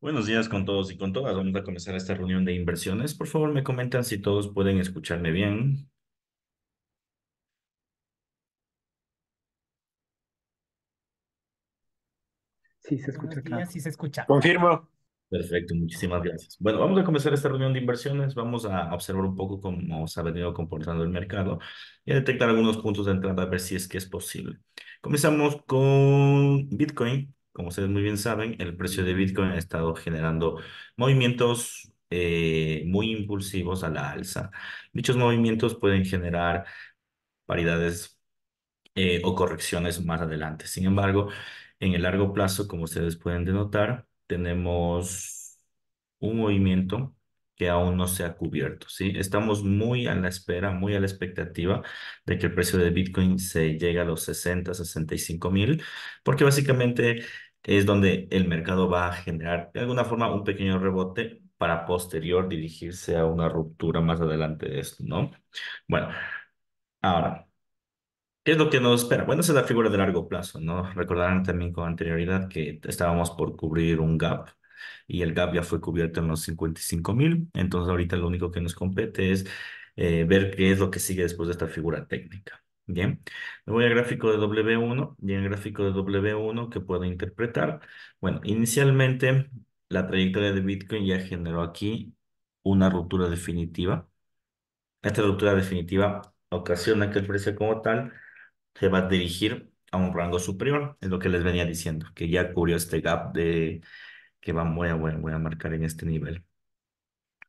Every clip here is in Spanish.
Buenos días con todos y con todas. Vamos a comenzar esta reunión de inversiones. Por favor, me comentan si todos pueden escucharme bien. Sí, se escucha Buenos claro. días, sí se escucha. Confirmo. Perfecto, muchísimas gracias. Bueno, vamos a comenzar esta reunión de inversiones. Vamos a observar un poco cómo se ha venido comportando el mercado y a detectar algunos puntos de entrada a ver si es que es posible. Comenzamos con Bitcoin. Como ustedes muy bien saben, el precio de Bitcoin ha estado generando movimientos muy impulsivos a la alza. Dichos movimientos pueden generar paridades o correcciones más adelante. Sin embargo, en el largo plazo, como ustedes pueden denotar, tenemos un movimiento que aún no se ha cubierto, ¿sí? Estamos muy a la espera, muy a la expectativa de que el precio de Bitcoin se llegue a los 65.000, porque básicamente es donde el mercado va a generar de alguna forma un pequeño rebote para posterior dirigirse a una ruptura más adelante de esto, ¿no? Bueno, ahora. ¿Qué es lo que nos espera? Bueno, esa es la figura de largo plazo, ¿no? Recordarán también con anterioridad que estábamos por cubrir un gap y el gap ya fue cubierto en los 55.000. Entonces, ahorita lo único que nos compete es ver qué es lo que sigue después de esta figura técnica. Bien, me voy al gráfico de W1 y en el gráfico de W1 que puedo interpretar. Bueno, inicialmente la trayectoria de Bitcoin ya generó aquí una ruptura definitiva. Esta ruptura definitiva ocasiona que el precio como tal se va a dirigir a un rango superior, es lo que les venía diciendo, que ya cubrió este gap de que voy a marcar en este nivel.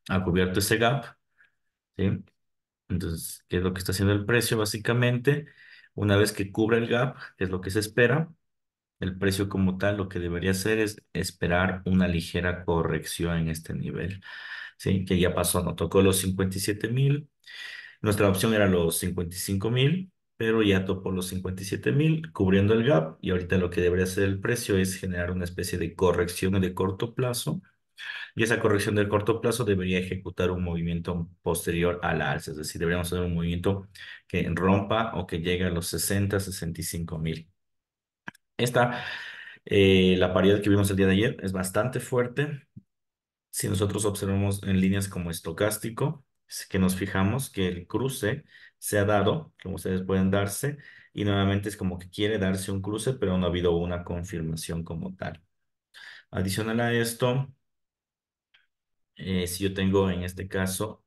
Ha cubierto ese gap, ¿sí? Entonces, ¿qué es lo que está haciendo el precio? Básicamente, una vez que cubre el gap, que es lo que se espera, el precio como tal lo que debería hacer es esperar una ligera corrección en este nivel, ¿sí? Que ya pasó, no tocó los 57.000. Nuestra opción era los 55.000, pero ya topó los 57.000, cubriendo el gap. Y ahorita lo que debería hacer el precio es generar una especie de corrección de corto plazo. Y esa corrección de corto plazo debería ejecutar un movimiento posterior a la alza. Es decir, deberíamos hacer un movimiento que rompa o que llegue a los 65.000. Esta, la paridad que vimos el día de ayer es bastante fuerte. Si nosotros observamos en líneas como estocástico, es que nos fijamos que el cruce se ha dado, como ustedes pueden darse, y nuevamente es como que quiere darse un cruce, pero no ha habido una confirmación como tal. Adicional a esto, si yo tengo en este caso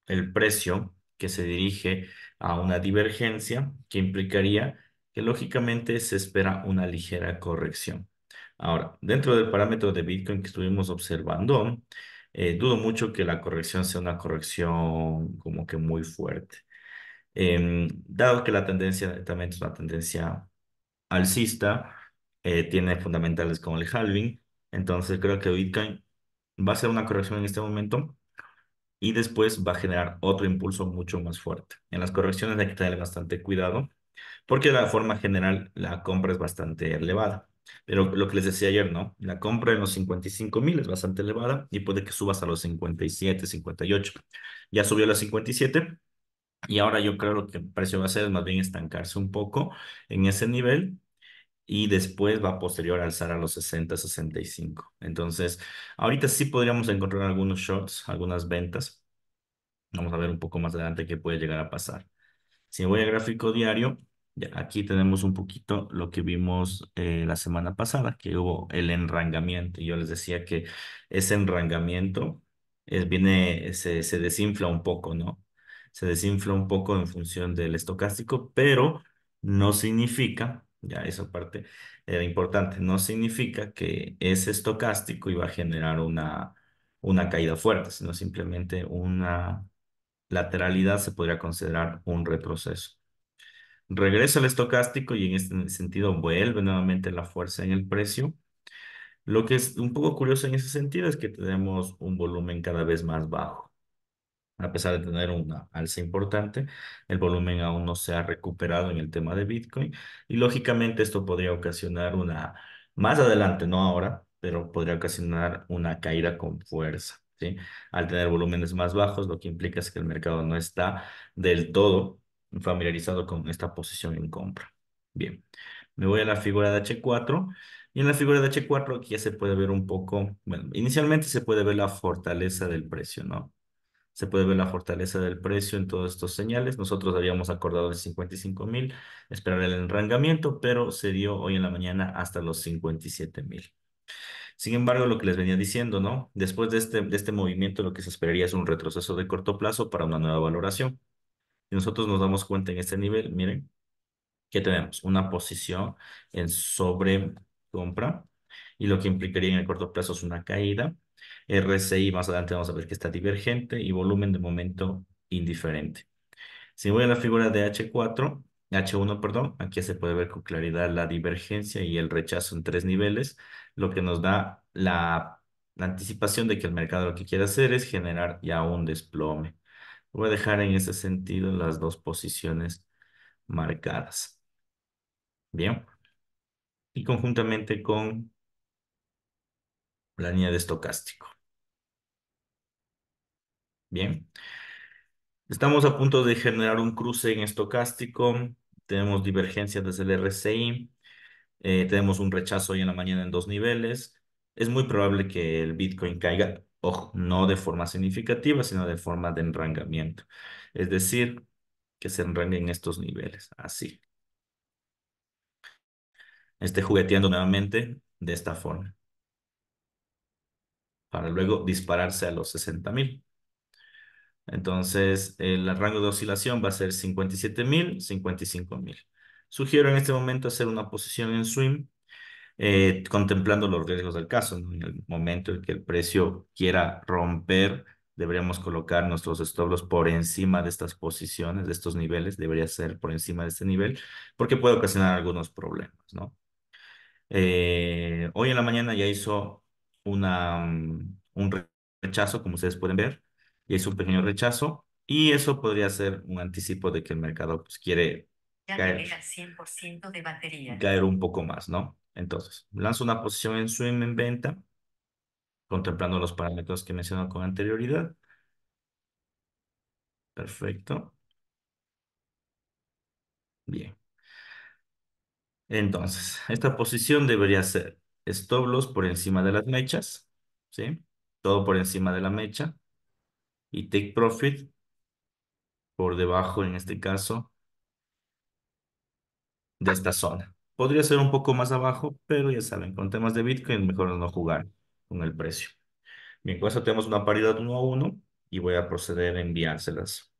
el precio que se dirige a una divergencia, que implicaría que lógicamente se espera una ligera corrección. Ahora, dentro del parámetro de Bitcoin que estuvimos observando, dudo mucho que la corrección sea una corrección como que muy fuerte. Dado que la tendencia también es una tendencia alcista, tiene fundamentales como el halving, entonces creo que Bitcoin va a ser una corrección en este momento y después va a generar otro impulso mucho más fuerte. En las correcciones hay que tener bastante cuidado porque de la forma general la compra es bastante elevada. Pero lo que les decía ayer, ¿no? La compra en los 55.000 es bastante elevada y puede que subas a los 57, 58. Ya subió a los 57 y ahora yo creo lo que el precio va a hacer es más bien estancarse un poco en ese nivel y después va a posterior alzar a los 60, 65. Entonces, ahorita sí podríamos encontrar algunos shorts, algunas ventas. Vamos a ver un poco más adelante qué puede llegar a pasar. Si voy al gráfico diario, ya aquí tenemos un poquito lo que vimos la semana pasada, que hubo el enrangamiento. Y yo les decía que ese enrangamiento se desinfla un poco, ¿no? Se desinfla un poco en función del estocástico, pero no significa, ya esa parte era importante, no significa que ese estocástico iba a generar una caída fuerte, sino simplemente una lateralidad se podría considerar un retroceso. Regresa el estocástico y en este sentido vuelve nuevamente la fuerza en el precio. Lo que es un poco curioso en ese sentido es que tenemos un volumen cada vez más bajo. A pesar de tener una alza importante, el volumen aún no se ha recuperado en el tema de Bitcoin y lógicamente esto podría ocasionar más adelante, no ahora, pero podría ocasionar una caída con fuerza, ¿sí? Al tener volúmenes más bajos, lo que implica es que el mercado no está del todo familiarizado con esta posición en compra. Bien, me voy a la figura de H4 Y en la figura de H4 aquí ya se puede ver un poco, bueno, inicialmente se puede ver la fortaleza del precio, ¿no? Se puede ver la fortaleza del precio en todos estos señales. Nosotros habíamos acordado de 55.000, esperar el enrangamiento, pero se dio hoy en la mañana hasta los 57.000. Sin embargo, lo que les venía diciendo, ¿no? Después de este movimiento, lo que se esperaría es un retroceso de corto plazo para una nueva valoración. Y nosotros nos damos cuenta en este nivel, miren, que tenemos una posición en sobrecompra y lo que implicaría en el corto plazo es una caída. RSI más adelante vamos a ver que está divergente y volumen de momento indiferente. Si voy a la figura de H1, perdón, aquí se puede ver con claridad la divergencia y el rechazo en tres niveles, lo que nos da la anticipación de que el mercado lo que quiere hacer es generar ya un desplome. Voy a dejar en ese sentido las dos posiciones marcadas. Bien, y conjuntamente con la línea de estocástico. Bien, estamos a punto de generar un cruce en estocástico. Tenemos divergencia desde el RSI. Tenemos un rechazo hoy en la mañana en dos niveles. Es muy probable que el Bitcoin caiga, ojo, no de forma significativa, sino de forma de enrangamiento. Es decir, que se enrangue en estos niveles, así. Esté jugueteando nuevamente de esta forma, para luego dispararse a los 60.000. Entonces, el rango de oscilación va a ser 57.000, 55.000. Sugiero en este momento hacer una posición en swing, contemplando los riesgos del caso, ¿no? En el momento en que el precio quiera romper, deberíamos colocar nuestros stop loss por encima de estas posiciones, de estos niveles, debería ser por encima de este nivel, porque puede ocasionar algunos problemas, ¿no? Hoy en la mañana ya hizo un rechazo, como ustedes pueden ver, ya hizo un pequeño rechazo y eso podría ser un anticipo de que el mercado pues, quiere Ya te caer, queda 100% de batería. caer un poco más, ¿no? Entonces, lanzo una posición en swing en venta, contemplando los parámetros que mencioné con anterioridad. Perfecto. Bien. Entonces, esta posición debería ser stop loss por encima de las mechas, ¿sí? Todo por encima de la mecha y take profit por debajo, en este caso, de esta zona. Podría ser un poco más abajo, pero ya saben, con temas de Bitcoin, mejor no jugar con el precio. Bien, con eso tenemos una paridad 1 a 1 y voy a proceder a enviárselas.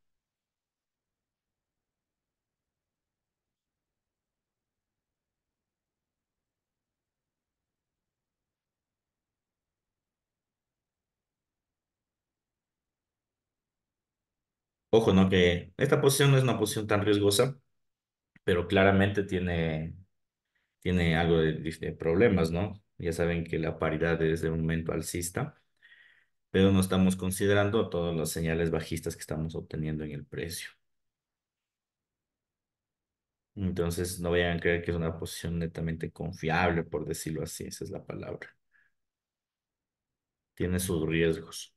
Ojo, ¿no? Que esta posición no es una posición tan riesgosa, pero claramente tiene algo de problemas, ¿no? Ya saben que la paridad es de un momento alcista, pero no estamos considerando todas las señales bajistas que estamos obteniendo en el precio. Entonces, no vayan a creer que es una posición netamente confiable, por decirlo así, esa es la palabra. Tiene sus riesgos.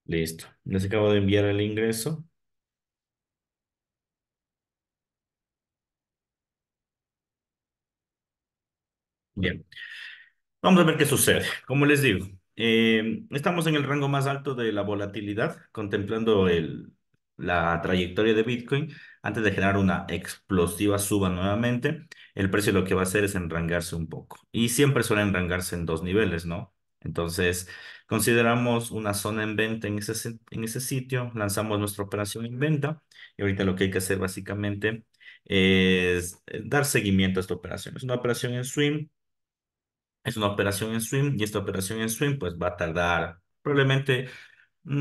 Listo. Les acabo de enviar el ingreso. Bien. Vamos a ver qué sucede. Como les digo, estamos en el rango más alto de la volatilidad, contemplando la trayectoria de Bitcoin. Antes de generar una explosiva suba nuevamente, el precio lo que va a hacer es enrangarse un poco. Y siempre suele enrangarse en dos niveles, ¿no? Entonces, consideramos una zona en venta en ese sitio, lanzamos nuestra operación en venta y ahorita lo que hay que hacer básicamente es dar seguimiento a esta operación. Es una operación en swing. Es una operación en swing y esta operación en swing pues va a tardar probablemente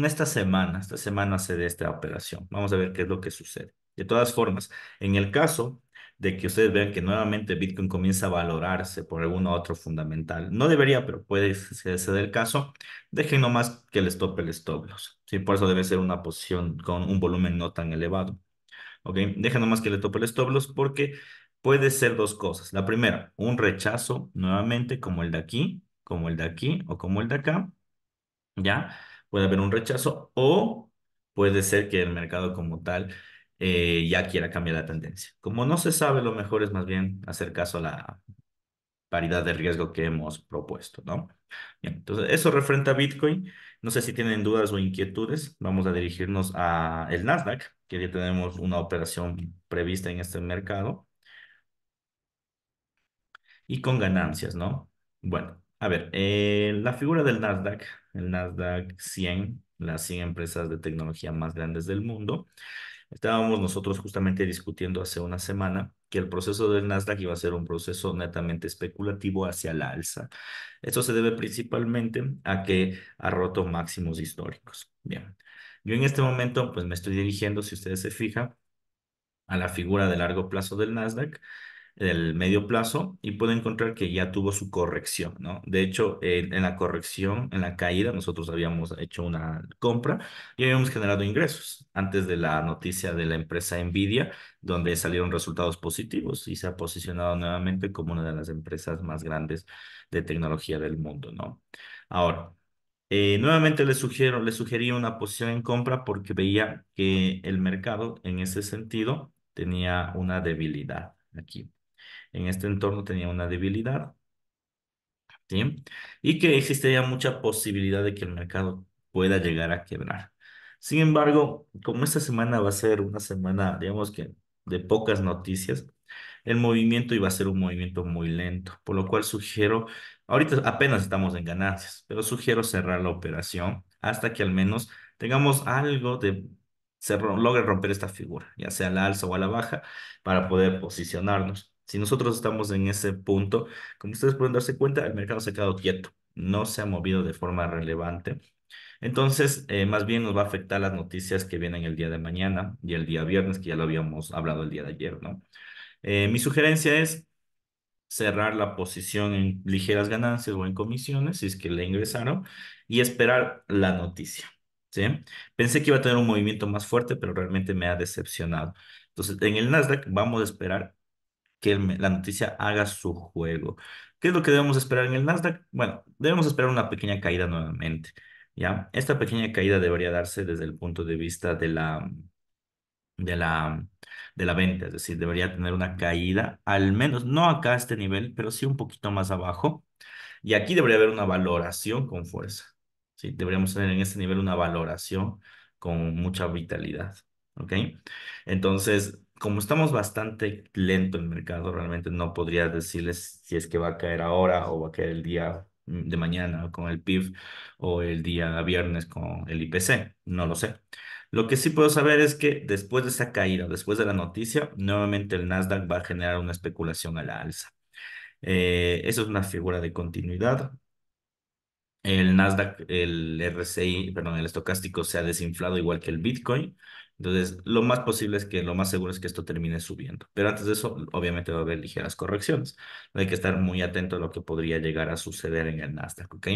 esta semana se dé esta operación. Vamos a ver qué es lo que sucede. De todas formas, en el caso de que ustedes vean que nuevamente Bitcoin comienza a valorarse por algún otro fundamental. No debería, pero puede ser el caso. Dejen nomás que les tope el stop loss. Sí, por eso debe ser una posición con un volumen no tan elevado. ¿Ok? Dejen nomás que le tope el stop loss porque puede ser dos cosas. La primera, un rechazo nuevamente como el de aquí, como el de aquí o como el de acá. ¿Ya? Puede haber un rechazo o puede ser que el mercado como tal ya quiera cambiar la tendencia. Como no se sabe, lo mejor es más bien hacer caso a la paridad de riesgo que hemos propuesto, ¿no? Bien, entonces eso referente a Bitcoin. No sé si tienen dudas o inquietudes. Vamos a dirigirnos a el Nasdaq, que ya tenemos una operación prevista en este mercado y con ganancias, ¿no? Bueno, a ver, la figura del Nasdaq, el Nasdaq 100, las 100 empresas de tecnología más grandes del mundo. Estábamos nosotros justamente discutiendo hace una semana que el proceso del Nasdaq iba a ser un proceso netamente especulativo hacia la alza. Esto se debe principalmente a que ha roto máximos históricos. Bien, yo en este momento pues me estoy dirigiendo, si ustedes se fijan, a la figura de largo plazo del Nasdaq, el medio plazo, y puede encontrar que ya tuvo su corrección, ¿no? De hecho, en la corrección, en la caída, nosotros habíamos hecho una compra y habíamos generado ingresos antes de la noticia de la empresa Nvidia, donde salieron resultados positivos y se ha posicionado nuevamente como una de las empresas más grandes de tecnología del mundo, ¿no? Ahora. Nuevamente le sugerí una posición en compra porque veía que el mercado en ese sentido tenía una debilidad aquí. En este entorno tenía una debilidad, ¿sí? Y que existía mucha posibilidad de que el mercado pueda llegar a quebrar. Sin embargo, como esta semana va a ser una semana, digamos que de pocas noticias, el movimiento iba a ser un movimiento muy lento, por lo cual sugiero, ahorita apenas estamos en ganancias, pero sugiero cerrar la operación hasta que al menos tengamos algo de, logre romper esta figura, ya sea a la alza o a la baja, para poder posicionarnos. Si nosotros estamos en ese punto, como ustedes pueden darse cuenta, el mercado se ha quedado quieto, no se ha movido de forma relevante. Entonces, más bien nos va a afectar las noticias que vienen el día de mañana y el día viernes, que ya lo habíamos hablado el día de ayer, ¿no? Mi sugerencia es cerrar la posición en ligeras ganancias o en comisiones, si es que le ingresaron, y esperar la noticia, ¿sí? Pensé que iba a tener un movimiento más fuerte, pero realmente me ha decepcionado. Entonces, en el Nasdaq vamos a esperar que la noticia haga su juego. ¿Qué es lo que debemos esperar en el Nasdaq? Bueno, debemos esperar una pequeña caída nuevamente, ¿ya? Esta pequeña caída debería darse desde el punto de vista de la, de la venta, es decir, debería tener una caída, al menos no acá a este nivel, pero sí un poquito más abajo. Y aquí debería haber una valoración con fuerza. Sí, deberíamos tener en este nivel una valoración con mucha vitalidad. ¿Ok? Entonces, como estamos bastante lento en el mercado, realmente no podría decirles si es que va a caer ahora o va a caer el día de mañana con el PIB o el día viernes con el IPC. No lo sé. Lo que sí puedo saber es que después de esa caída, después de la noticia, nuevamente el Nasdaq va a generar una especulación a la alza. Eso es una figura de continuidad. El Nasdaq, el RSI, perdón, el estocástico se ha desinflado igual que el Bitcoin. Entonces, lo más posible es que lo más seguro es que esto termine subiendo. Pero antes de eso, obviamente va a haber ligeras correcciones. Hay que estar muy atento a lo que podría llegar a suceder en el Nasdaq, ¿ok?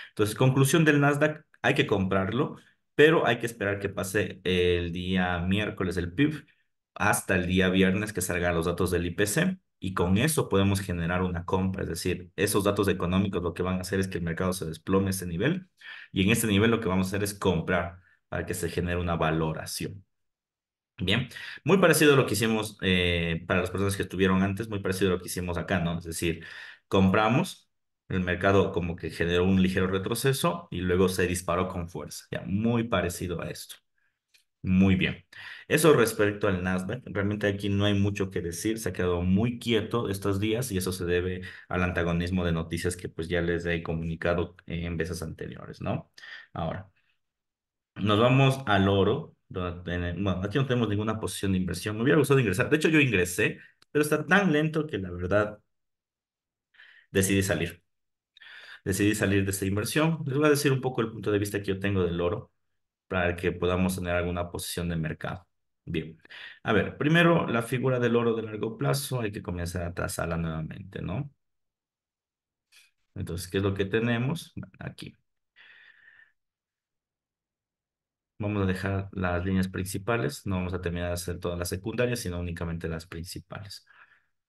Entonces, conclusión del Nasdaq, hay que comprarlo, pero hay que esperar que pase el día miércoles el PIB hasta el día viernes que salgan los datos del IPC. Y con eso podemos generar una compra, es decir, esos datos económicos lo que van a hacer es que el mercado se desplome a ese nivel y en ese nivel lo que vamos a hacer es comprar para que se genere una valoración. Bien, muy parecido a lo que hicimos para las personas que estuvieron antes, muy parecido a lo que hicimos acá, ¿no? Es decir, compramos, el mercado como que generó un ligero retroceso y luego se disparó con fuerza, ya, muy parecido a esto. Muy bien. Eso respecto al Nasdaq, realmente aquí no hay mucho que decir, se ha quedado muy quieto estos días y eso se debe al antagonismo de noticias que pues ya les he comunicado en veces anteriores, ¿no? Ahora, nos vamos al oro, bueno, aquí no tenemos ninguna posición de inversión, me hubiera gustado ingresar, de hecho yo ingresé, pero está tan lento que la verdad decidí salir. Decidí salir de esta inversión. Les voy a decir un poco el punto de vista que yo tengo del oro para que podamos tener alguna posición de mercado. Bien. A ver, primero la figura del oro de largo plazo, hay que comenzar a trazarla nuevamente, ¿no? Entonces, ¿qué es lo que tenemos? Bueno, aquí. Vamos a dejar las líneas principales, no vamos a terminar de hacer todas las secundarias, sino únicamente las principales.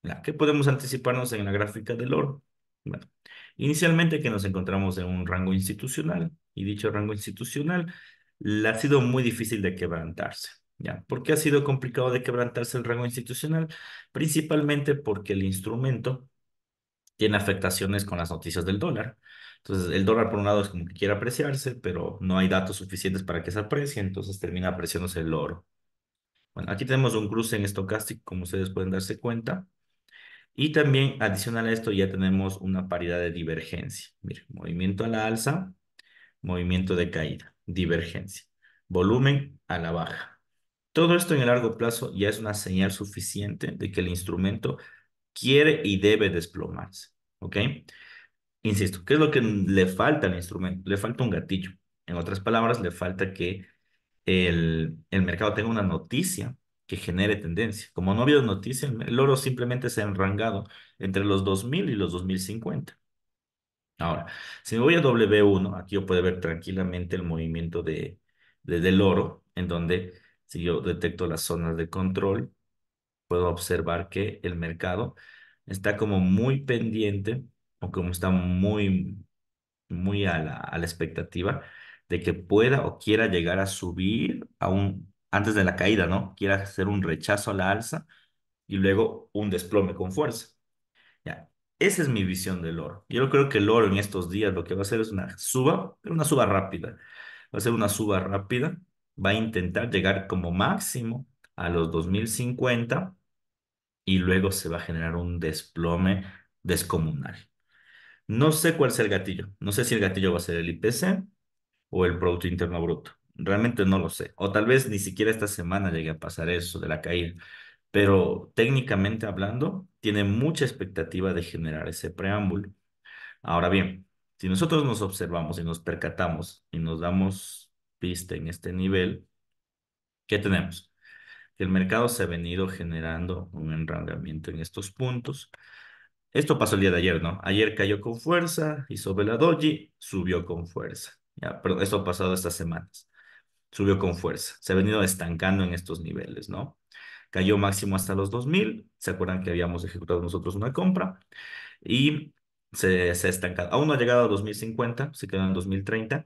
Ya, ¿qué podemos anticiparnos en la gráfica del oro? Bueno, inicialmente que nos encontramos en un rango institucional, y dicho rango institucional le ha sido muy difícil de quebrantarse. ¿Ya? ¿Por qué ha sido complicado de quebrantarse el rango institucional? Principalmente porque el instrumento tiene afectaciones con las noticias del dólar. Entonces, el dólar por un lado es como que quiere apreciarse, pero no hay datos suficientes para que se aprecie, entonces termina apreciándose el oro. Bueno, aquí tenemos un cruce en estocástico, como ustedes pueden darse cuenta. Y también, adicional a esto, ya tenemos una paridad de divergencia. Mire, movimiento a la alza, movimiento de caída, divergencia. Volumen a la baja. Todo esto en el largo plazo ya es una señal suficiente de que el instrumento quiere y debe desplomarse. ¿Ok? Insisto, ¿qué es lo que le falta al instrumento? Le falta un gatillo. En otras palabras, le falta que el mercado tenga una noticia que genere tendencia. Como no ha habido noticia, el oro simplemente se ha enrangado entre los 2000 y los 2050. Ahora, si me voy a W1, aquí yo puedo ver tranquilamente el movimiento del oro, en donde si yo detecto las zonas de control, puedo observar que el mercado está como muy pendiente o como está muy a la expectativa de que pueda o quiera llegar a subir antes de la caída, ¿no? Quiera hacer un rechazo a la alza y luego un desplome con fuerza. Ya, esa es mi visión del oro. Yo creo que el oro en estos días lo que va a hacer es una suba, pero una suba rápida. Va a ser una suba rápida, va a intentar llegar como máximo a los 2050 y luego se va a generar un desplome descomunal. No sé cuál sea el gatillo. No sé si el gatillo va a ser el IPC o el Producto Interno Bruto. Realmente no lo sé. O tal vez ni siquiera esta semana llegue a pasar eso de la caída. Pero técnicamente hablando, tiene mucha expectativa de generar ese preámbulo. Ahora bien, si nosotros nos observamos y nos percatamos y nos damos pista en este nivel, ¿qué tenemos? Que el mercado se ha venido generando un enrangamiento en estos puntos. Esto pasó el día de ayer, ¿no? Ayer cayó con fuerza, hizo vela doji, subió con fuerza. Ya, pero esto ha pasado estas semanas. Subió con fuerza. Se ha venido estancando en estos niveles, ¿no? Cayó máximo hasta los 2000. ¿Se acuerdan que habíamos ejecutado nosotros una compra? Y se ha estancado. Aún no ha llegado a 2050, se quedó en 2030.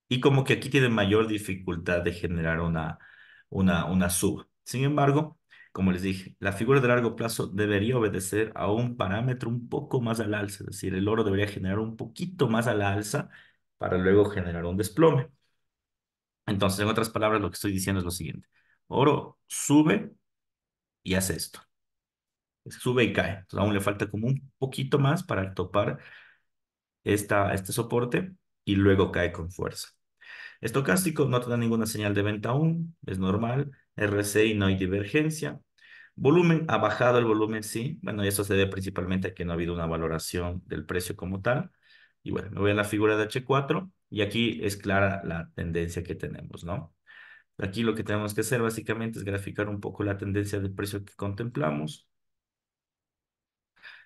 Y como que aquí tiene mayor dificultad de generar una suba. Sin embargo, como les dije, la figura de largo plazo debería obedecer a un parámetro un poco más al alza, es decir, el oro debería generar un poquito más a la alza para luego generar un desplome. Entonces, en otras palabras, lo que estoy diciendo es lo siguiente. Oro sube y hace esto. Sube y cae. Entonces, aún le falta como un poquito más para topar este soporte y luego cae con fuerza. Estocástico no te da ninguna señal de venta aún, es normal. RSI no hay divergencia. Volumen, ha bajado el volumen, sí. Bueno, y eso se debe principalmente a que no ha habido una valoración del precio como tal. Y bueno, me voy a la figura de H4 y aquí es clara la tendencia que tenemos, ¿no? Aquí lo que tenemos que hacer básicamente es graficar un poco la tendencia del precio que contemplamos.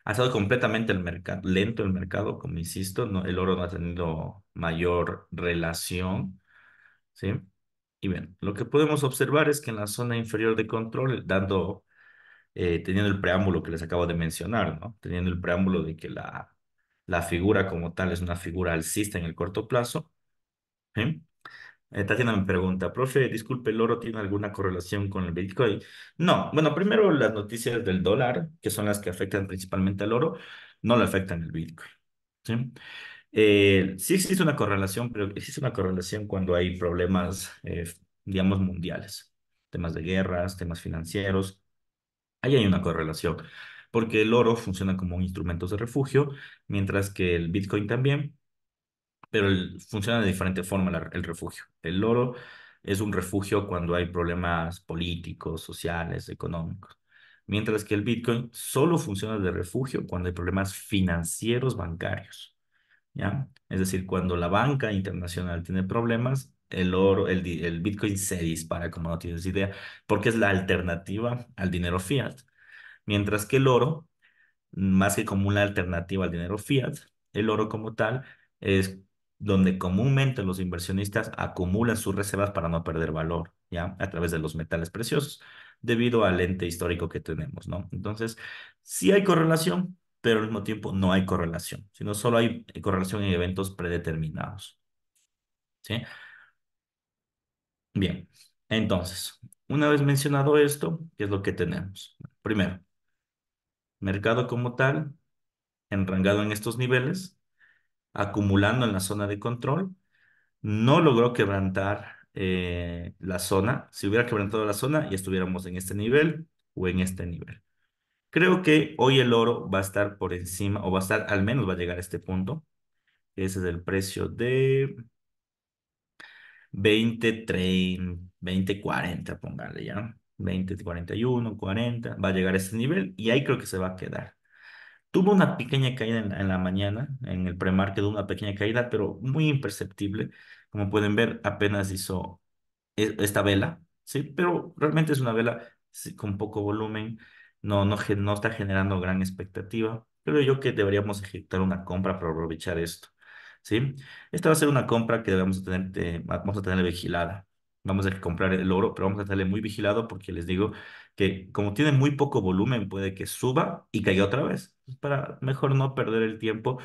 Ha estado completamente el mercado, lento el mercado, como insisto, el oro no ha tenido mayor relación, ¿sí? Y bien, lo que podemos observar es que en la zona inferior de control, teniendo el preámbulo que les acabo de mencionar, ¿no? Teniendo el preámbulo de que la figura como tal es una figura alcista en el corto plazo, ¿sí? Tatiana me pregunta, profe, disculpe, ¿el oro tiene alguna correlación con el Bitcoin? No, bueno, primero las noticias del dólar, que son las que afectan principalmente al oro, no le afectan el Bitcoin. ¿Sí? Sí existe una correlación, pero existe una correlación cuando hay problemas, digamos, mundiales, temas de guerras, temas financieros. Ahí hay una correlación, porque el oro funciona como un instrumento de refugio, mientras que el Bitcoin también, pero funciona de diferente forma el refugio. El oro es un refugio cuando hay problemas políticos, sociales, económicos, mientras que el Bitcoin solo funciona de refugio cuando hay problemas financieros bancarios. ¿Ya? Es decir, cuando la banca internacional tiene problemas, el oro, el Bitcoin se dispara, como no tienes idea, porque es la alternativa al dinero fiat. Mientras que el oro, más que como una alternativa al dinero fiat, el oro como tal es donde comúnmente los inversionistas acumulan sus reservas para no perder valor, ¿ya? A través de los metales preciosos, debido al ente histórico que tenemos, ¿no? Entonces, sí hay correlación, pero al mismo tiempo no hay correlación, sino solo hay correlación en eventos predeterminados, ¿sí? Bien, entonces, una vez mencionado esto, ¿qué es lo que tenemos? Primero, mercado como tal, enrangado en estos niveles, acumulando en la zona de control, no logró quebrantar la zona. Si hubiera quebrantado la zona, ya estuviéramos en este nivel o en este nivel. Creo que hoy el oro va a estar por encima, o va a estar, al menos va a llegar a este punto. Ese es el precio de 20 40 póngale ya. 20 41 40 va a llegar a este nivel y ahí creo que se va a quedar. Tuvo una pequeña caída en la mañana, en el premarket, una pequeña caída, pero muy imperceptible. Como pueden ver, apenas hizo esta vela, ¿sí? Pero realmente es una vela sí, con poco volumen, no está generando gran expectativa. Creo yo que deberíamos ejecutar una compra para aprovechar esto, ¿sí? Esta va a ser una compra que vamos a tener vigilada. Vamos a comprar el oro, pero vamos a tenerle muy vigilado porque les digo que como tiene muy poco volumen, puede que suba y caiga otra vez. Para mejor no perder el tiempo,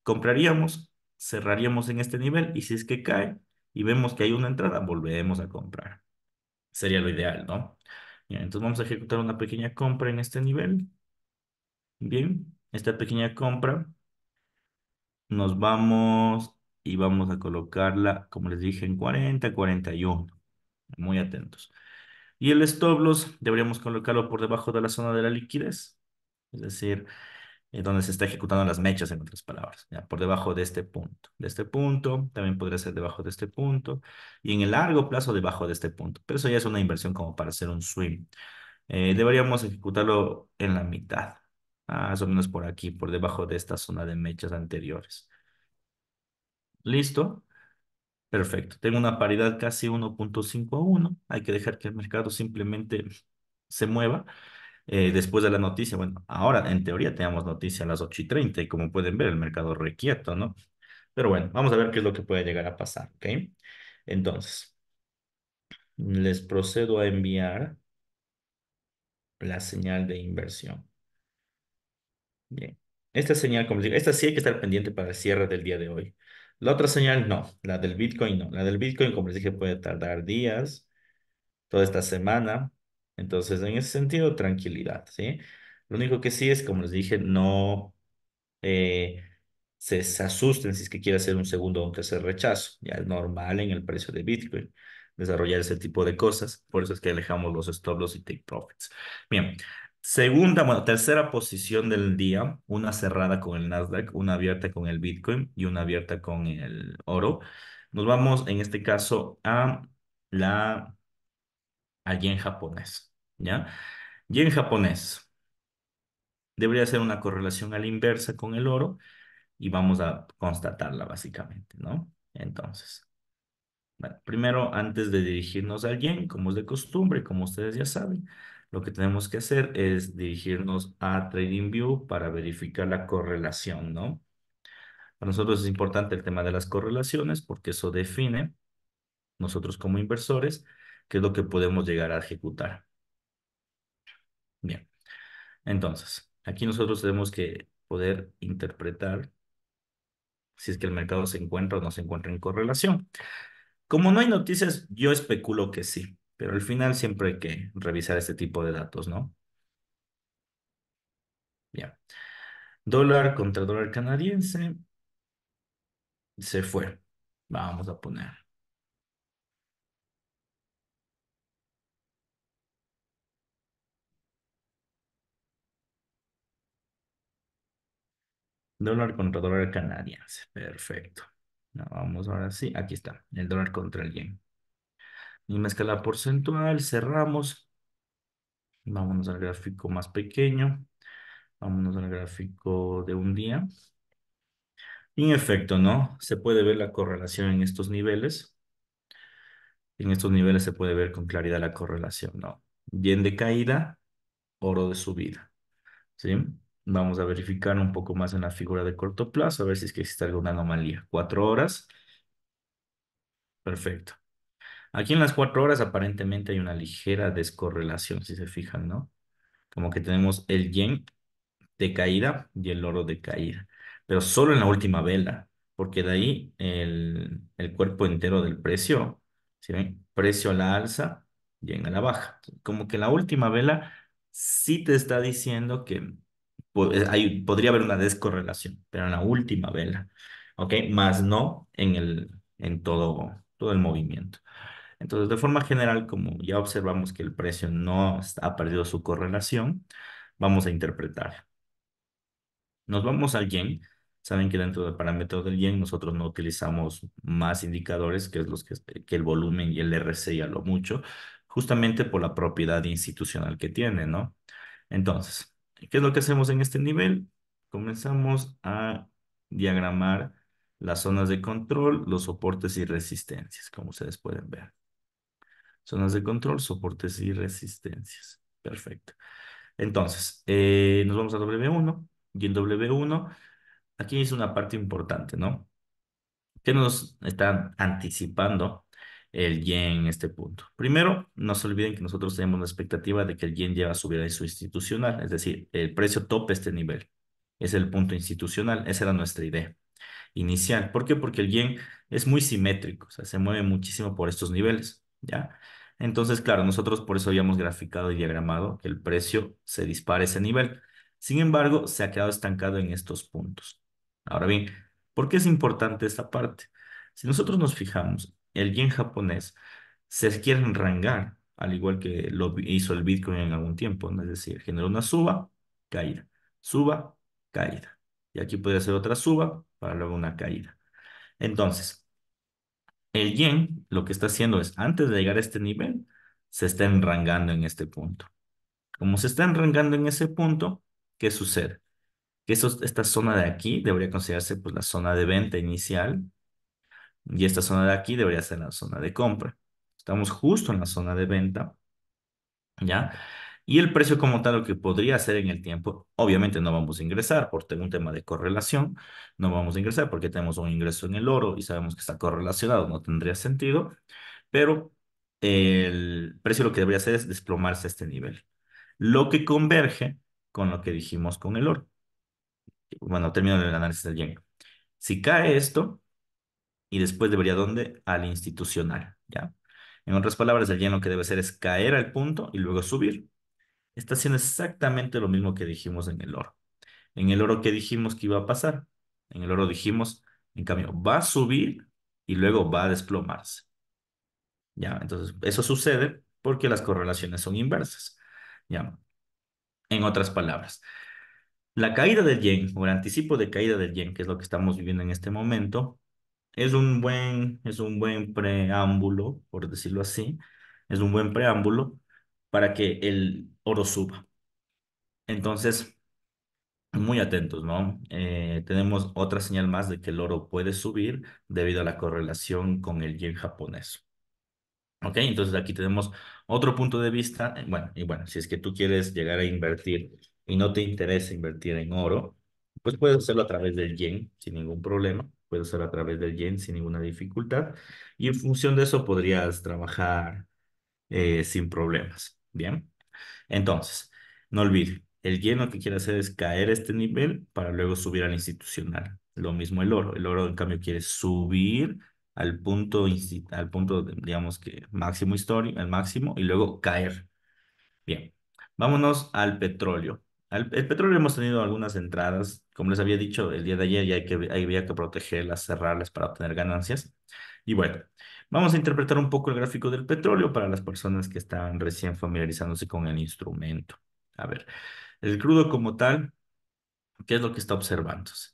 compraríamos, cerraríamos en este nivel y si es que cae y vemos que hay una entrada, volvemos a comprar. Sería lo ideal, ¿no? Bien, entonces vamos a ejecutar una pequeña compra en este nivel. Bien, esta pequeña compra nos vamos y vamos a colocarla, como les dije, en 40 41. Muy atentos. Y el stop loss deberíamos colocarlo por debajo de la zona de la liquidez, es decir, donde se está ejecutando las mechas, en otras palabras, ¿ya? Por debajo de este punto. De este punto, también podría ser debajo de este punto, y en el largo plazo debajo de este punto. Pero eso ya es una inversión como para hacer un swing. Deberíamos ejecutarlo en la mitad, más o menos por aquí, por debajo de esta zona de mechas anteriores. ¿Listo? Perfecto. Tengo una paridad casi 1.5 a 1. Hay que dejar que el mercado simplemente se mueva. Después de la noticia, bueno, ahora en teoría tenemos noticia a las 8:30 y como pueden ver el mercado requieto, ¿no? Pero bueno, vamos a ver qué es lo que puede llegar a pasar, ¿ok? Entonces, les procedo a enviar la señal de inversión. Bien. Esta señal, como les digo, esta sí hay que estar pendiente para el cierre del día de hoy. La otra señal no, la del Bitcoin no. La del Bitcoin, como les dije, puede tardar días, toda esta semana. Entonces, en ese sentido, tranquilidad, ¿sí? Lo único que sí es, como les dije, no eh, se asusten si es que quiere hacer un segundo o un tercer rechazo. Ya es normal en el precio de Bitcoin desarrollar ese tipo de cosas. Por eso es que alejamos los stop loss y take profits. Bien. Segunda, bueno, tercera posición del día, una cerrada con el Nasdaq, una abierta con el Bitcoin y una abierta con el oro. Nos vamos en este caso la, al yen japonés, ¿ya? Yen japonés debería ser una correlación a la inversa con el oro y vamos a constatarla básicamente, ¿no? Entonces, bueno, primero, antes de dirigirnos al yen, como es de costumbre, como ustedes ya saben, lo que tenemos que hacer es dirigirnos a TradingView para verificar la correlación, ¿no? Para nosotros es importante el tema de las correlaciones porque eso define nosotros como inversores qué es lo que podemos llegar a ejecutar. Bien, entonces, aquí nosotros tenemos que poder interpretar si es que el mercado se encuentra o no se encuentra en correlación. Como no hay noticias, yo especulo que sí, pero al final siempre hay que revisar este tipo de datos, ¿no? Ya. Dólar contra dólar canadiense se fue. Vamos a poner dólar contra dólar canadiense. Perfecto. No, vamos ahora sí. Aquí está, el dólar contra el yen. Misma escala porcentual, cerramos. Vámonos al gráfico más pequeño. Vámonos al gráfico de un día. Y en efecto, ¿no? Se puede ver la correlación en estos niveles. En estos niveles se puede ver con claridad la correlación, ¿no? Yen de caída, oro de subida, ¿sí? Vamos a verificar un poco más en la figura de corto plazo, a ver si es que existe alguna anomalía. 4 horas, perfecto. Aquí en las 4 horas aparentemente hay una ligera descorrelación, si se fijan, ¿no? Como que tenemos el yen de caída y el oro de caída, pero solo en la última vela, porque de ahí el cuerpo entero del precio, ¿sí ven? Precio a la alza y en a la baja. Como que la última vela sí te está diciendo que podría haber una descorrelación, pero en la última vela, ¿ok? Más no en todo el movimiento. Entonces, de forma general, como ya observamos que el precio no ha perdido su correlación, vamos a interpretar. Nos vamos al yen. Saben que dentro del parámetro del yen nosotros no utilizamos más indicadores, que es que el volumen y el RSI a lo mucho, justamente por la propiedad institucional que tiene, ¿no? Entonces, ¿qué es lo que hacemos en este nivel? Comenzamos a diagramar las zonas de control, los soportes y resistencias, como ustedes pueden ver. Zonas de control, soportes y resistencias. Perfecto. Entonces, nos vamos a W1 y en W1 aquí es una parte importante, ¿no? ¿Qué nos está anticipando el yen en este punto? Primero, no se olviden que nosotros tenemos la expectativa de que el yen lleva a subir a su institucional, es decir, el precio tope este nivel. Es el punto institucional, esa era nuestra idea inicial. ¿Por qué? Porque el yen es muy simétrico, o sea, se mueve muchísimo por estos niveles, ¿ya? Entonces, claro, nosotros por eso habíamos graficado y diagramado que el precio se dispara a ese nivel. Sin embargo, se ha quedado estancado en estos puntos. Ahora bien, ¿por qué es importante esta parte? Si nosotros nos fijamos, el yen japonés se quiere enrangar, al igual que lo hizo el Bitcoin en algún tiempo, ¿no? Es decir, generó una suba, caída. Y aquí puede ser otra suba para luego una caída. Entonces, el yen lo que está haciendo es, antes de llegar a este nivel, se está enrangando en este punto. Como se está enrangando en ese punto, ¿qué sucede? Que esta zona de aquí debería considerarse pues la zona de venta inicial y esta zona de aquí debería ser la zona de compra. Estamos justo en la zona de venta, ¿ya? Y el precio como tal, lo que podría hacer en el tiempo, obviamente no vamos a ingresar por un tema de correlación, no vamos a ingresar porque tenemos un ingreso en el oro y sabemos que está correlacionado, no tendría sentido, pero el precio lo que debería hacer es desplomarse a este nivel, lo que converge con lo que dijimos con el oro. Bueno, termino el análisis del yen. Si cae esto, y después debería, ¿dónde? Al institucional, ¿ya? En otras palabras, el yen lo que debe hacer es caer al punto y luego subir. Está haciendo exactamente lo mismo que dijimos en el oro. En el oro, ¿qué dijimos que iba a pasar? En el oro dijimos, en cambio, va a subir y luego va a desplomarse. ¿Ya? Entonces, eso sucede porque las correlaciones son inversas. ¿Ya? En otras palabras, la caída del yen o el anticipo de caída del yen, que es lo que estamos viviendo en este momento, es un buen preámbulo, por decirlo así, es un buen preámbulo para que el oro suba. Entonces, muy atentos, ¿no? Tenemos otra señal más de que el oro puede subir debido a la correlación con el yen japonés. ¿Ok? Entonces aquí tenemos otro punto de vista. Bueno, y bueno, si es que tú quieres llegar a invertir y no te interesa invertir en oro, pues puedes hacerlo a través del yen sin ningún problema. Puedes hacerlo a través del yen sin ninguna dificultad. Y en función de eso podrías trabajar sin problemas. Bien. Entonces, no olvide, el yen lo que quiere hacer es caer a este nivel para luego subir al institucional. Lo mismo el oro. El oro, en cambio, quiere subir al punto, digamos que máximo histórico, al máximo, y luego caer. Bien, vámonos al petróleo. El petróleo hemos tenido algunas entradas, como les había dicho el día de ayer, y había que protegerlas, cerrarlas para obtener ganancias. Y bueno, vamos a interpretar un poco el gráfico del petróleo para las personas que están recién familiarizándose con el instrumento. A ver, el crudo como tal, ¿qué es lo que está observándose?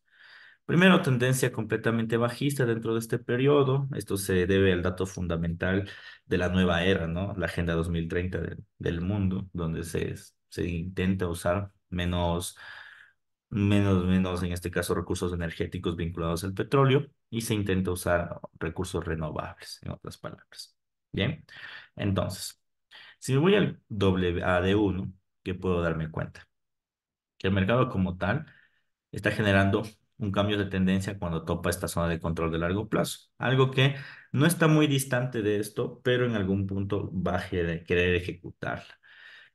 Primero, tendencia completamente bajista dentro de este periodo. Esto se debe al dato fundamental de la nueva era, ¿no? La Agenda 2030 del mundo, donde se intenta usar menos, en este caso, recursos energéticos vinculados al petróleo y se intenta usar recursos renovables, en otras palabras. Bien, entonces, si me voy al WAD1, ¿qué puedo darme cuenta? Que el mercado como tal está generando un cambio de tendencia cuando topa esta zona de control de largo plazo. Algo que no está muy distante de esto, pero en algún punto va a querer ejecutarla.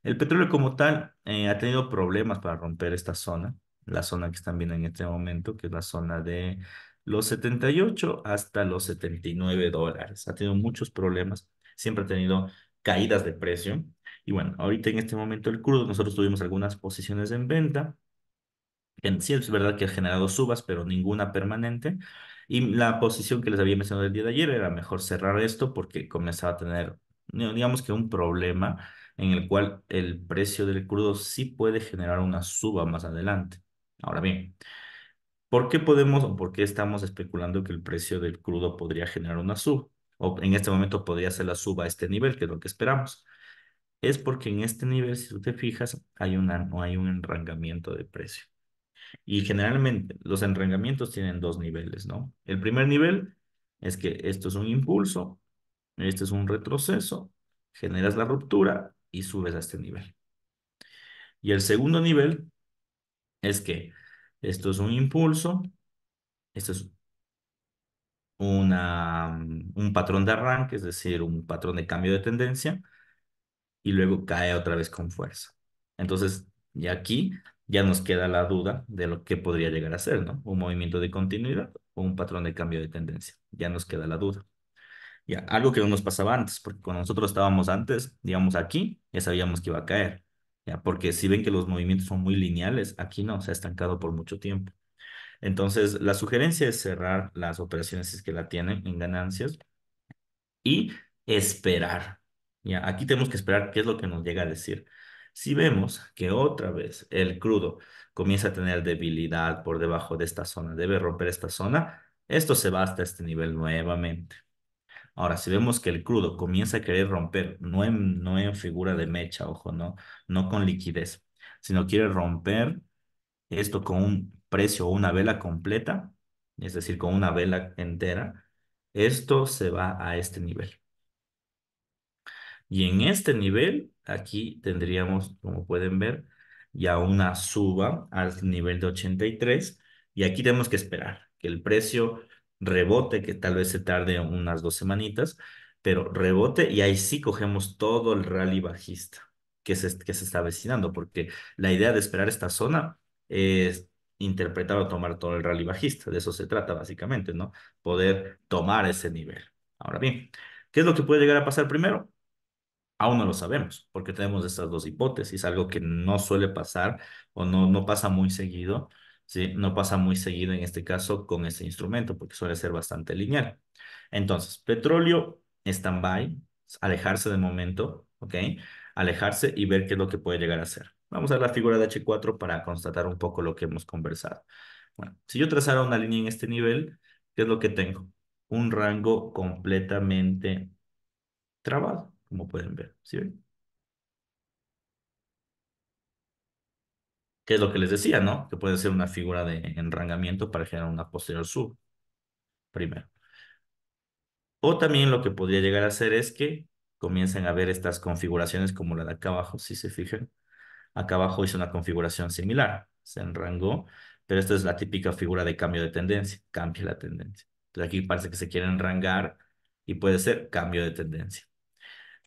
El petróleo como tal ha tenido problemas para romper esta zona, la zona que están viendo en este momento, que es la zona de los 78 hasta los $79. Ha tenido muchos problemas, siempre ha tenido caídas de precio. Y bueno, ahorita en este momento el crudo, nosotros tuvimos algunas posiciones en venta. Sí, es verdad que ha generado subas, pero ninguna permanente. Y la posición que les había mencionado el día de ayer era mejor cerrar esto porque comenzaba a tener, digamos que un problema en el cual el precio del crudo sí puede generar una suba más adelante. Ahora bien, ¿por qué podemos o por qué estamos especulando que el precio del crudo podría generar una suba? O en este momento podría ser la suba a este nivel, que es lo que esperamos. Es porque en este nivel, si tú te fijas, no hay un enrancamiento de precio. Y generalmente los enraizamientos tienen dos niveles, ¿no? El primer nivel es que esto es un impulso, este es un retroceso, generas la ruptura y subes a este nivel. Y el segundo nivel es que esto es un impulso, esto es un patrón de arranque, es decir, un patrón de cambio de tendencia, y luego cae otra vez con fuerza. Entonces, ya aquí ya nos queda la duda de lo que podría llegar a ser, ¿no? Un movimiento de continuidad o un patrón de cambio de tendencia. Ya nos queda la duda. Ya, algo que no nos pasaba antes, porque cuando nosotros estábamos antes, digamos aquí, ya sabíamos que iba a caer. Ya, porque si ven que los movimientos son muy lineales, aquí no, se ha estancado por mucho tiempo. Entonces, la sugerencia es cerrar las operaciones si es que la tienen en ganancias y esperar. Ya, aquí tenemos que esperar qué es lo que nos llega a decir. Si vemos que otra vez el crudo comienza a tener debilidad por debajo de esta zona, debe romper esta zona, esto se va hasta este nivel nuevamente. Ahora, si vemos que el crudo comienza a querer romper, no en figura de mecha, ojo, no con liquidez, sino quiere romper esto con un precio o una vela completa, es decir, con una vela entera, esto se va a este nivel. Y en este nivel, aquí tendríamos, como pueden ver, ya una suba al nivel de 83. Y aquí tenemos que esperar que el precio rebote, que tal vez se tarde unas 2 semanitas, pero rebote y ahí sí cogemos todo el rally bajista que se está avecinando, porque la idea de esperar esta zona es interpretar o tomar todo el rally bajista. De eso se trata básicamente, ¿no? Poder tomar ese nivel. Ahora bien, ¿qué es lo que puede llegar a pasar primero? Aún no lo sabemos, porque tenemos estas dos hipótesis, algo que no suele pasar o no pasa muy seguido, ¿sí? No pasa muy seguido en este caso con este instrumento, porque suele ser bastante lineal. Entonces, petróleo, stand-by, alejarse de momento, ¿ok? Alejarse y ver qué es lo que puede llegar a ser. Vamos a ver la figura de H4 para constatar un poco lo que hemos conversado. Bueno, si yo trazara una línea en este nivel, ¿qué es lo que tengo? Un rango completamente trabado, como pueden ver, ¿sí ven? Que es lo que les decía, ¿no? Que puede ser una figura de enrangamiento para generar una posterior sub, primero. O también lo que podría llegar a hacer es que comiencen a ver estas configuraciones como la de acá abajo, si se fijan. Acá abajo hice una configuración similar, se enrangó, pero esta es la típica figura de cambio de tendencia, cambia la tendencia. Entonces aquí parece que se quiere enrangar y puede ser cambio de tendencia.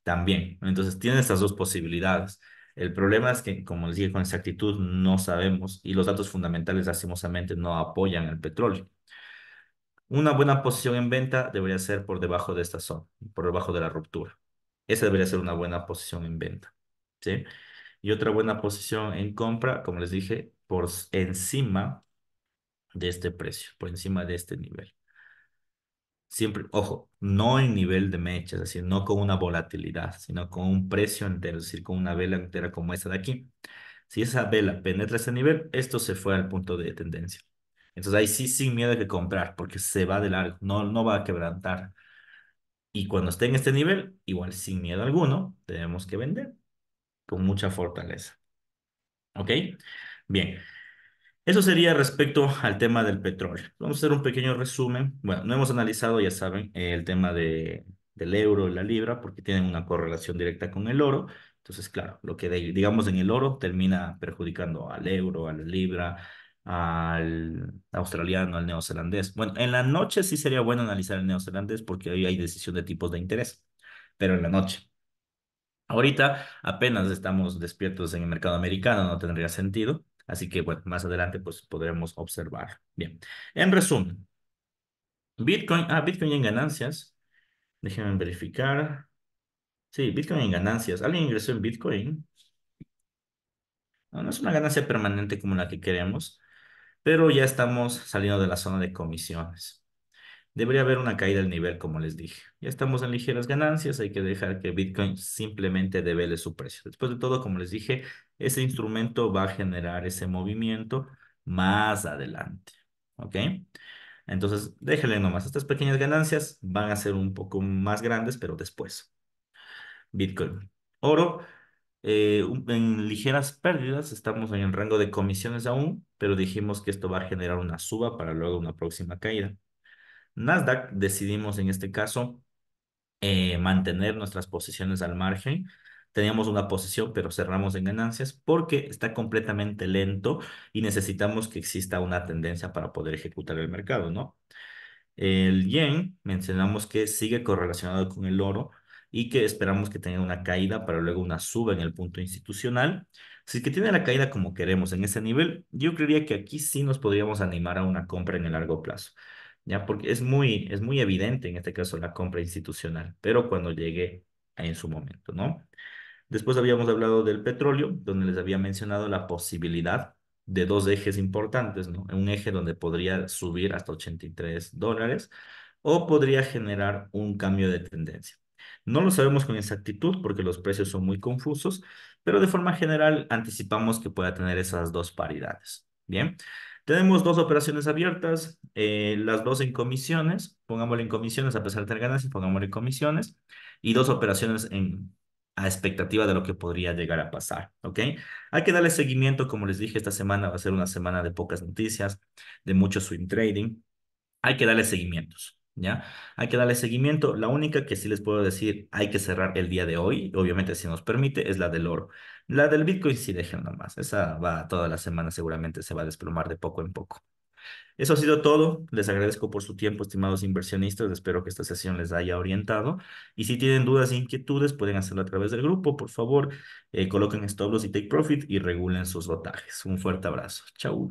También. Entonces, tienen estas dos posibilidades. El problema es que, como les dije, con exactitud no sabemos y los datos fundamentales lastimosamente no apoyan el petróleo. Una buena posición en venta debería ser por debajo de esta zona, por debajo de la ruptura. Esa debería ser una buena posición en venta, ¿sí? Y otra buena posición en compra, como les dije, encima de este precio, por encima de este nivel. Siempre, ojo, no en nivel de mecha, es decir, no con una volatilidad, sino con un precio entero, es decir, con una vela entera como esta de aquí. Si esa vela penetra ese nivel, esto se fue al punto de tendencia. Entonces ahí sí, sin miedo hay que comprar, porque se va de largo, no va a quebrantar. Y cuando esté en este nivel, igual sin miedo alguno, tenemos que vender con mucha fortaleza. ¿Ok? Bien. Eso sería respecto al tema del petróleo. Vamos a hacer un pequeño resumen. Bueno, no hemos analizado, ya saben, el tema del euro y la libra porque tienen una correlación directa con el oro. Entonces, claro, lo que digamos en el oro termina perjudicando al euro, a la libra, al australiano, al neozelandés. Bueno, en la noche sí sería bueno analizar el neozelandés porque ahí hay decisión de tipos de interés, pero en la noche. Ahorita apenas estamos despiertos en el mercado americano, no tendría sentido. Así que, bueno, más adelante pues podremos observar. Bien, en resumen, Bitcoin en ganancias. Déjenme verificar. Sí, Bitcoin en ganancias. ¿Alguien ingresó en Bitcoin? No, no es una ganancia permanente como la que queremos, pero ya estamos saliendo de la zona de comisiones. Debería haber una caída del nivel, como les dije. Ya estamos en ligeras ganancias, hay que dejar que Bitcoin simplemente devele su precio. Después de todo, como les dije, ese instrumento va a generar ese movimiento más adelante. ¿Ok? Entonces, déjenle nomás. Estas pequeñas ganancias van a ser un poco más grandes, pero después. Bitcoin. Oro, en ligeras pérdidas, estamos en el rango de comisiones aún, pero dijimos que esto va a generar una suba para luego una próxima caída. Nasdaq decidimos en este caso mantener nuestras posiciones al margen. Teníamos una posición, pero cerramos en ganancias porque está completamente lento y necesitamos que exista una tendencia para poder ejecutar el mercado, ¿no? El yen, mencionamos que sigue correlacionado con el oro y que esperamos que tenga una caída para luego una suba en el punto institucional. Si es que tiene la caída como queremos en ese nivel, yo creería que aquí sí nos podríamos animar a una compra en el largo plazo, ¿ya? Porque es muy evidente en este caso la compra institucional, pero cuando llegue en su momento, ¿no? Después habíamos hablado del petróleo, donde les había mencionado la posibilidad de dos ejes importantes, ¿no? Un eje donde podría subir hasta $83 o podría generar un cambio de tendencia. No lo sabemos con exactitud porque los precios son muy confusos, pero de forma general anticipamos que pueda tener esas dos paridades. Bien, tenemos dos operaciones abiertas, las dos en comisiones, pongámosle en comisiones a pesar de tener ganancias, pongámosle en comisiones, y dos operaciones a expectativa de lo que podría llegar a pasar, ¿ok? Hay que darle seguimiento, como les dije, esta semana va a ser una semana de pocas noticias, de mucho swing trading. Hay que darle seguimientos, ¿ya? Hay que darle seguimiento. La única que sí les puedo decir, hay que cerrar el día de hoy, obviamente si nos permite, es la del oro. La del Bitcoin sí dejen nomás. Esa va toda la semana, seguramente se va a desplomar de poco en poco. Eso ha sido todo. Les agradezco por su tiempo, estimados inversionistas. Espero que esta sesión les haya orientado. Y si tienen dudas e inquietudes, pueden hacerlo a través del grupo. Por favor, coloquen stop loss y take profit y regulen sus lotajes. Un fuerte abrazo. Chau.